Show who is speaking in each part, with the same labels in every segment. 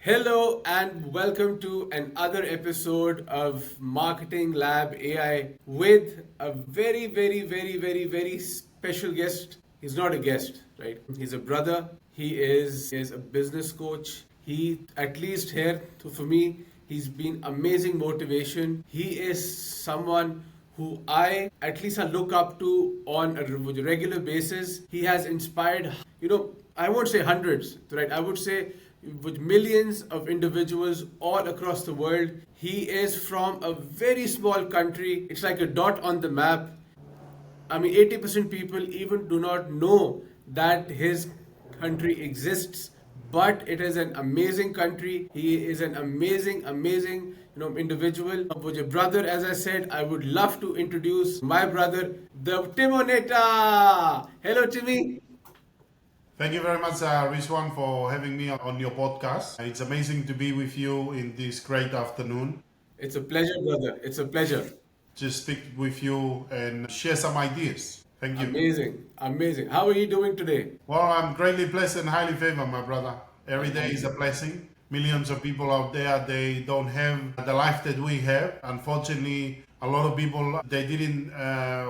Speaker 1: Hello and welcome to another episode of Marketing Lab AI with a very special guest. He's not a guest, right? He's a brother. He is a business coach. He, at least here, for me, he's been amazing motivation. He is someone who I look up to on a regular basis. He has inspired, I won't say hundreds, right? I would say with millions of individuals all across the world. He is from a very small country. It's like a dot on the map. I mean, 80% people even do not know that his country exists, but it is an amazing country. He is an amazing, individual. With your brother, as I said, I would love to introduce my brother, the Timoneta. Hello, Timmy.
Speaker 2: Thank you very much, Rizwan, for having me on your podcast. It's amazing to be with you in this great afternoon
Speaker 1: It's a pleasure, brother. It's a pleasure.
Speaker 2: to speak with you and share some ideas. Thank you.
Speaker 1: Amazing. How are you doing today?
Speaker 2: Well, I'm greatly blessed and highly favored, my brother. Every day is a blessing. Millions of people out there, they don't have the life that we have. Unfortunately, a lot of people, they didn't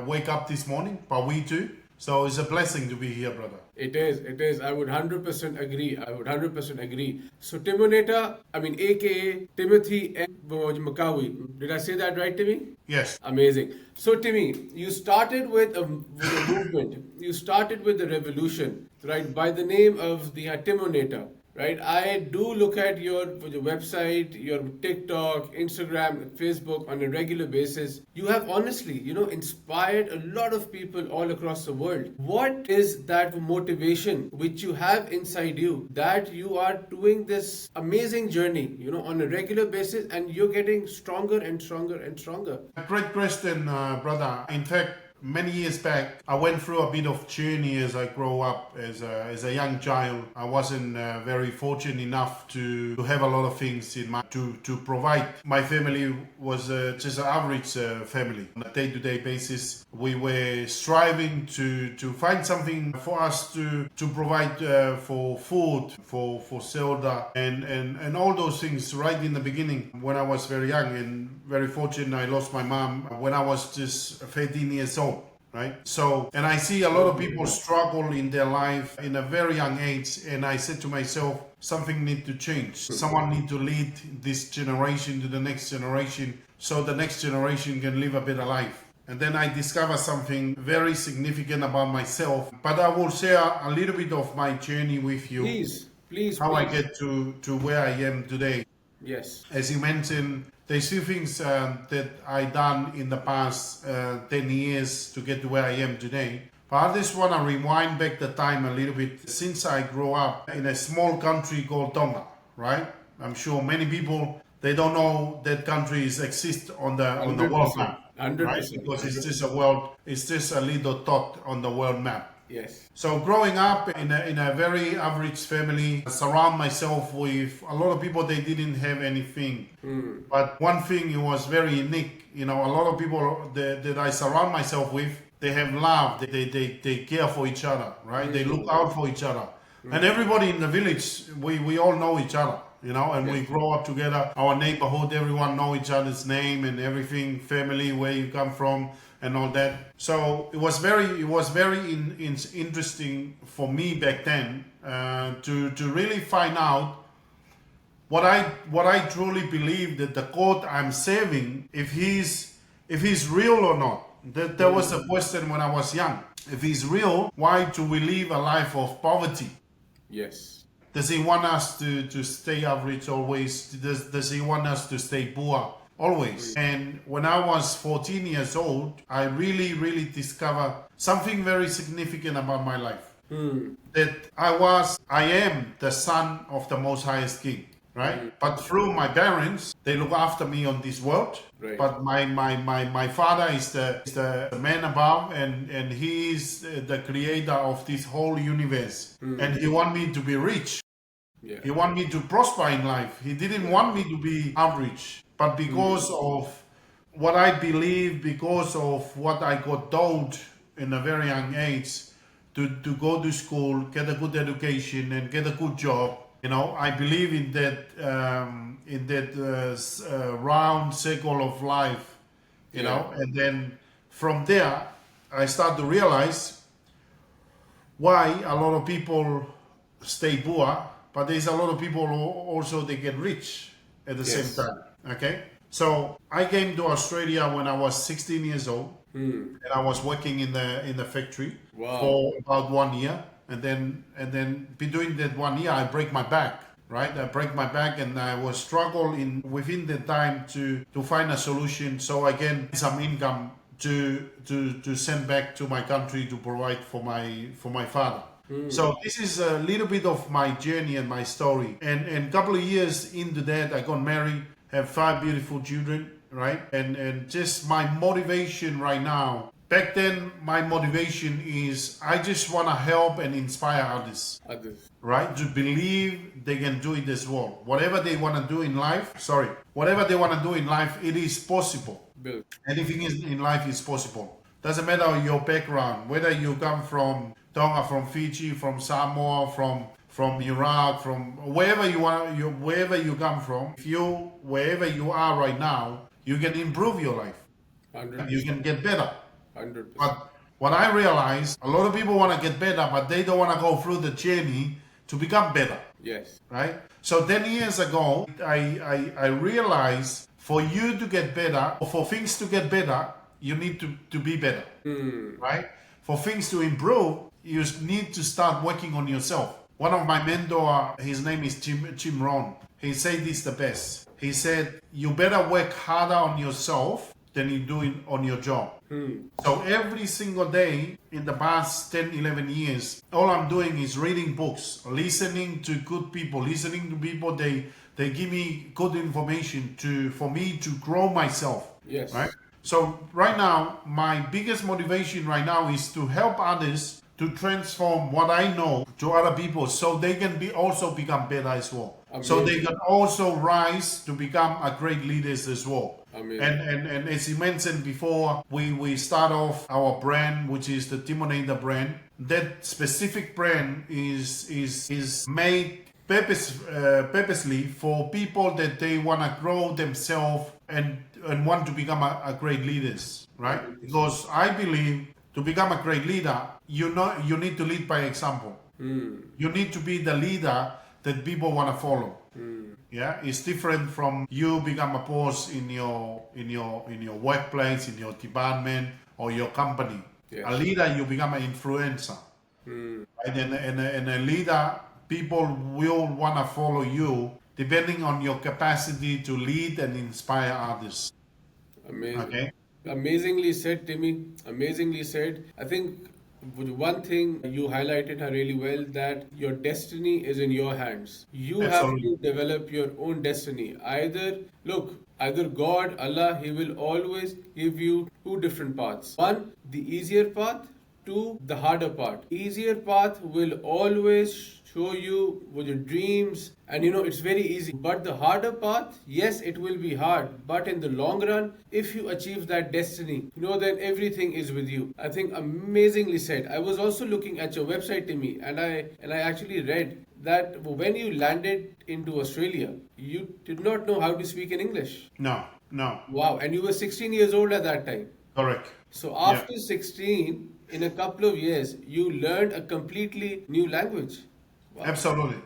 Speaker 2: wake up this morning, but we do. So it's a blessing to be here, brother.
Speaker 1: It is. I would 100% agree. So, Timoneta, aka Timothy and Makaui. Did I say that right, Timmy?
Speaker 2: Yes.
Speaker 1: Amazing. So, Timmy, you started with a movement. You started with the revolution, right? By the name of the Timoneta, right? I do look at your website, your TikTok, Instagram, Facebook on a regular basis. You have honestly, inspired a lot of people all across the world. What is that motivation which you have inside you that you are doing this amazing journey, on a regular basis, and you're getting stronger and stronger and stronger?
Speaker 2: Great question, brother. In fact, many years back, I went through a bit of journey as I grow up as a young child. I wasn't very fortunate enough to have a lot of things in my to provide. My family was just an average family. On a day-to-day basis, we were striving to find something for us to provide for food, for shelter, and all those things right in the beginning when I was very young. And very fortunate, I lost my mom when I was just 13 years old. Right. So, and I see a lot of people struggle in their life in a very young age. And I said to myself, something need to change. Someone need to lead this generation to the next generation so the next generation can live a better life. And then I discovered something very significant about myself. But I will share a little bit of my journey with you.
Speaker 1: Please.
Speaker 2: How I get to where I am today.
Speaker 1: Yes.
Speaker 2: As you mentioned, there's few things that I done in the past 10 years to get to where I am today. But I just want to rewind back the time a little bit. Since I grew up in a small country called Tonga, right? I'm sure many people, they don't know that countries exist on the world map,
Speaker 1: 100%.
Speaker 2: right? Because it's just a little dot on the world map.
Speaker 1: Yes.
Speaker 2: So growing up in a very average family, surround myself with a lot of people, they didn't have anything. But one thing, it was very unique. A lot of people that I surround myself with, they have love. They care for each other, right? They look out for each other. And everybody in the village, we all know each other, and we grow up together. Our neighborhood, everyone know each other's name and everything, family, where you come from, and all that. So it was very interesting for me back then to really find out what I truly believe, that the God I'm serving, if he's real or not. That was a question when I was young. If he's real, why do we live a life of poverty?
Speaker 1: Yes.
Speaker 2: Does he want us to stay average always? Does he want us to stay poor always? And when I was 14 years old, I really discovered something very significant about my life. That I am the son of the Most Highest King, right? But through my parents, they look after me on this world.
Speaker 1: Right.
Speaker 2: But my father is the man above, and he is the creator of this whole universe. And he want me to be rich.
Speaker 1: Yeah.
Speaker 2: He want me to prosper in life. He didn't want me to be average. But because of what I believe, because of what I got told in a very young age, to go to school, get a good education, and get a good job, I believe in that round circle of life,
Speaker 1: Yeah.
Speaker 2: and then from there, I start to realize why a lot of people stay poor, but there's a lot of people who also they get rich at the same
Speaker 1: Yes.
Speaker 2: time. Okay, so I came to Australia when I was 16 years old, and I was working in the factory
Speaker 1: Wow.
Speaker 2: for about 1 year, and then between that 1 year, I break my back. Right, I break my back, and I was struggle in within the time to find a solution so I can some income to send back to my country to provide for my father. So this is a little bit of my journey and my story. And couple of years into that, I got married, have 5 beautiful children, right? And just my motivation right now. Back then, my motivation is I just want to help and inspire others,
Speaker 1: Others.
Speaker 2: right? To believe they can do it as well. Whatever they want to do in life, whatever they want to do in life, it is possible.
Speaker 1: Bill.
Speaker 2: Anything in life is possible. Doesn't matter your background, whether you come from Tonga, from Fiji, from Samoa, from Iraq, from wherever wherever you come from. If you wherever you are right now, you can improve your life. You
Speaker 1: 100%.
Speaker 2: can get better.
Speaker 1: 100%.
Speaker 2: But what I realize, a lot of people want to get better, but they don't want to go through the journey to become better,
Speaker 1: Yes.
Speaker 2: right? So 10 years ago, I realized for you to get better, or for things to get better, you need to be better, right? For things to improve, you need to start working on yourself. One of my mentor, his name is Jim Rohn. He said this the best. He said, you better work harder on yourself than you do on your job. So every single day in the past 10, 11 years, all I'm doing is reading books, listening to good people, listening to people, they give me good information for me to grow myself.
Speaker 1: Yes.
Speaker 2: Right? So right now, my biggest motivation right now is to help others to transform what I know to other people so they can also become better as well. So they
Speaker 1: Amazing.
Speaker 2: can also rise to become a great leaders as well.
Speaker 1: Amazing.
Speaker 2: And as you mentioned before, we start off our brand, which is the Timote brand. That specific brand is made purposely for people that they want to grow themselves and want to become a great leaders, right? Because I believe to become a great leader, you need to lead by example. You need to be the leader that people want to follow. Yeah, it's different from you become a boss in your workplace, in your department, or your company.
Speaker 1: Yes.
Speaker 2: A leader, you become an influencer, right? And a leader, people will want to follow you depending on your capacity to lead and inspire others.
Speaker 1: Amazing.
Speaker 2: Okay.
Speaker 1: Amazingly said, Timmy. Amazingly said. I think one thing you highlighted her really well, that your destiny is in your hands. You have
Speaker 2: Absolutely.
Speaker 1: to develop your own destiny. Either God, Allah, He will always give you two different paths. One, the easier path. Two, the harder part. Easier path will always show you with your dreams, and it's very easy. But the harder path, yes, it will be hard, but in the long run, if you achieve that destiny, then everything is with you. I think amazingly said. I was also looking at your website, Timmy, and I actually read that when you landed into Australia, you did not know how to speak in English.
Speaker 2: No, no,
Speaker 1: Wow, and you were 16 years old at that time.
Speaker 2: correct.
Speaker 1: So
Speaker 2: Yeah,
Speaker 1: after 16, in a couple of years, you learned a completely new language. Wow.
Speaker 2: absolutely.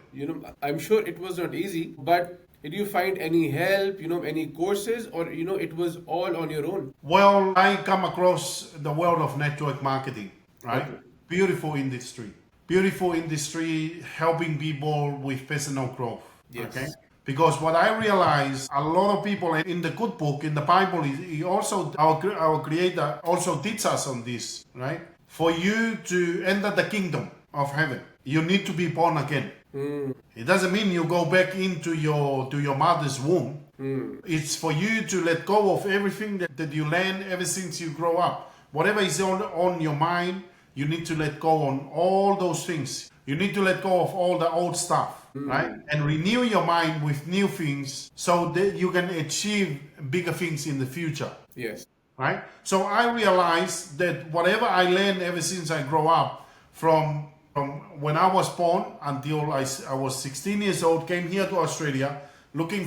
Speaker 1: I'm sure it was not easy, but did you find any help, any courses, or, it was all on your own?
Speaker 2: Well, I come across the world of network marketing, right?
Speaker 1: Okay.
Speaker 2: Beautiful industry. Beautiful industry helping people with personal growth. Okay?
Speaker 1: Yes.
Speaker 2: Because what I realize, a lot of people in the good book, in the Bible, he also our Creator also teaches us on this, right? For you to enter the kingdom of heaven, you need to be born again. It doesn't mean you go back into your mother's womb. It's for you to let go of everything that you learn ever since you grow up. Whatever is on your mind, you need to let go on all those things. You need to let go of all the old stuff, right? And renew your mind with new things so that you can achieve bigger things in the future,
Speaker 1: Yes.
Speaker 2: right? So I realized that whatever I learned ever since I grow up, from When I was born until I was 16 years old, came here to Australia looking